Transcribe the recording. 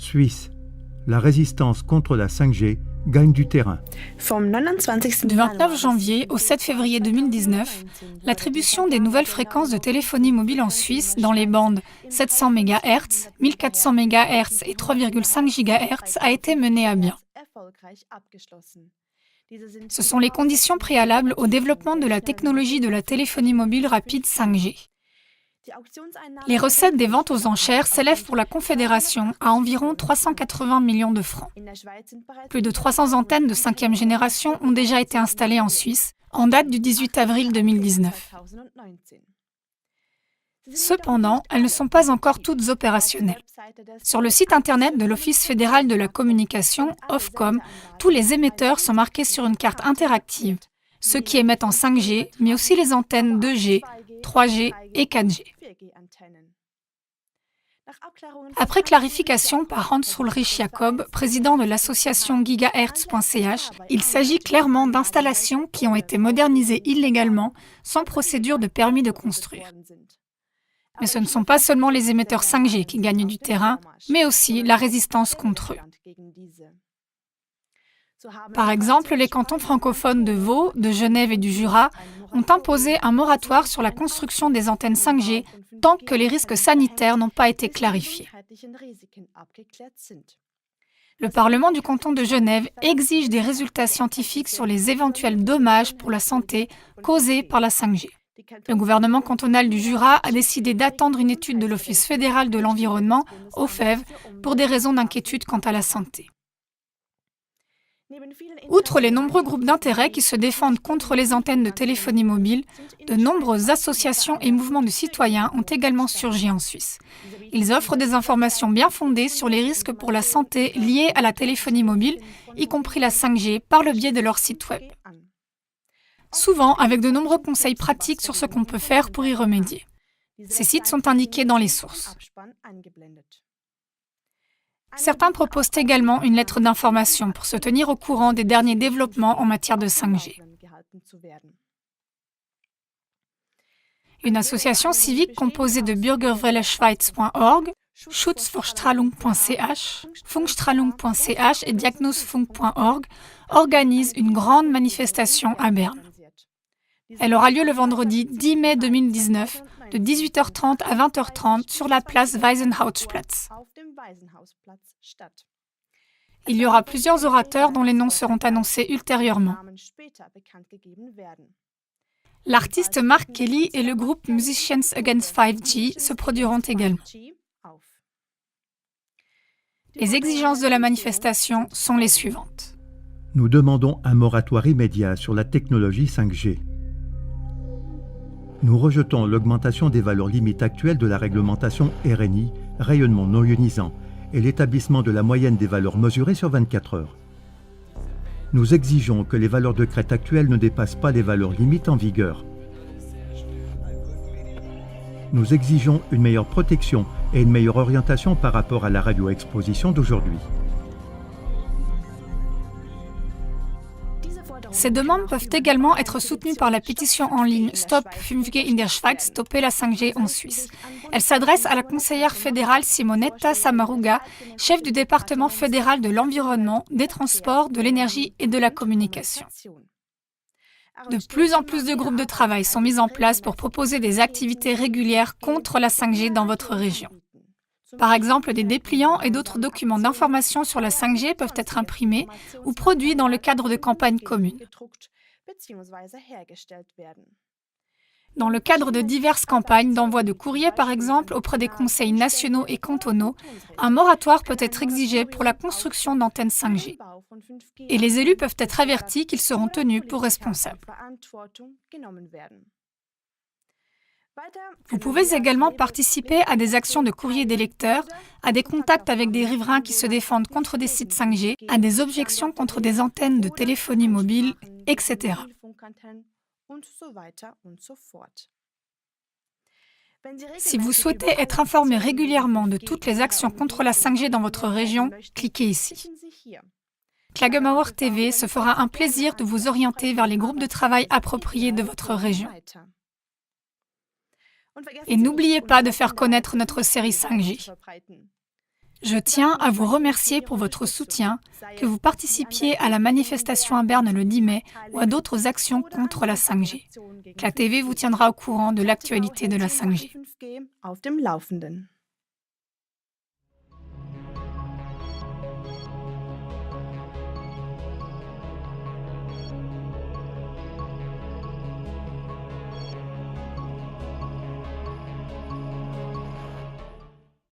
Suisse. La résistance contre la 5G gagne du terrain. Du 29 janvier au 7 février 2019, l'attribution des nouvelles fréquences de téléphonie mobile en Suisse dans les bandes 700 MHz, 1400 MHz et 3,5 GHz a été menée à bien. Ce sont les conditions préalables au développement de la technologie de la téléphonie mobile rapide 5G. Les recettes des ventes aux enchères s'élèvent pour la Confédération à environ 380 millions de francs. Plus de 300 antennes de 5e génération ont déjà été installées en Suisse, en date du 18 avril 2019. Cependant, elles ne sont pas encore toutes opérationnelles. Sur le site internet de l'Office fédéral de la communication, Ofcom, tous les émetteurs sont marqués sur une carte interactive, ceux qui émettent en 5G, mais aussi les antennes 2G, 3G et 4G. Après clarification par Hans-Ulrich Jacob, président de l'association gigahertz.ch, il s'agit clairement d'installations qui ont été modernisées illégalement, sans procédure de permis de construire. Mais ce ne sont pas seulement les émetteurs 5G qui gagnent du terrain, mais aussi la résistance contre eux. Par exemple, les cantons francophones de Vaud, de Genève et du Jura ont imposé un moratoire sur la construction des antennes 5G tant que les risques sanitaires n'ont pas été clarifiés. Le Parlement du canton de Genève exige des résultats scientifiques sur les éventuels dommages pour la santé causés par la 5G. Le gouvernement cantonal du Jura a décidé d'attendre une étude de l'Office fédéral de l'environnement, OFEV, pour des raisons d'inquiétude quant à la santé. Outre les nombreux groupes d'intérêt qui se défendent contre les antennes de téléphonie mobile, de nombreuses associations et mouvements de citoyens ont également surgi en Suisse. Ils offrent des informations bien fondées sur les risques pour la santé liés à la téléphonie mobile, y compris la 5G, par le biais de leur site web. Souvent avec de nombreux conseils pratiques sur ce qu'on peut faire pour y remédier. Ces sites sont indiqués dans les sources. Certains proposent également une lettre d'information pour se tenir au courant des derniers développements en matière de 5G. Une association civique composée de Bürgerwelleschweiz.org, Schutzvorstrahlung.ch, Funkstrahlung.ch et Diagnosfunk.org organise une grande manifestation à Berne. Elle aura lieu le vendredi 10 mai 2019, de 18h30 à 20h30 sur la place Waisenhausplatz. Il y aura plusieurs orateurs dont les noms seront annoncés ultérieurement. L'artiste Mark Kelly et le groupe Musicians Against 5G se produiront également. Les exigences de la manifestation sont les suivantes. Nous demandons un moratoire immédiat sur la technologie 5G. Nous rejetons l'augmentation des valeurs limites actuelles de la réglementation RNI, rayonnement non ionisant, et l'établissement de la moyenne des valeurs mesurées sur 24 heures. Nous exigeons que les valeurs de crête actuelles ne dépassent pas les valeurs limites en vigueur. Nous exigeons une meilleure protection et une meilleure orientation par rapport à la radioexposition d'aujourd'hui. Ces demandes peuvent également être soutenues par la pétition en ligne Stop 5G in der Schweiz, stopper la 5G en Suisse. Elle s'adresse à la conseillère fédérale Simonetta Samaruga, chef du département fédéral de l'environnement, des transports, de l'énergie et de la communication. De plus en plus de groupes de travail sont mis en place pour proposer des activités régulières contre la 5G dans votre région. Par exemple, des dépliants et d'autres documents d'information sur la 5G peuvent être imprimés ou produits dans le cadre de campagnes communes. Dans le cadre de diverses campagnes d'envoi de courrier, par exemple, auprès des conseils nationaux et cantonaux, un moratoire peut être exigé pour la construction d'antennes 5G. Et les élus peuvent être avertis qu'ils seront tenus pour responsables. Vous pouvez également participer à des actions de courrier des lecteurs, à des contacts avec des riverains qui se défendent contre des sites 5G, à des objections contre des antennes de téléphonie mobile, etc. Si vous souhaitez être informé régulièrement de toutes les actions contre la 5G dans votre région, cliquez ici. Klagemauer TV se fera un plaisir de vous orienter vers les groupes de travail appropriés de votre région. Et n'oubliez pas de faire connaître notre série 5G. Je tiens à vous remercier pour votre soutien, que vous participiez à la manifestation à Berne le 10 mai ou à d'autres actions contre la 5G. CLA TV vous tiendra au courant de l'actualité de la 5G.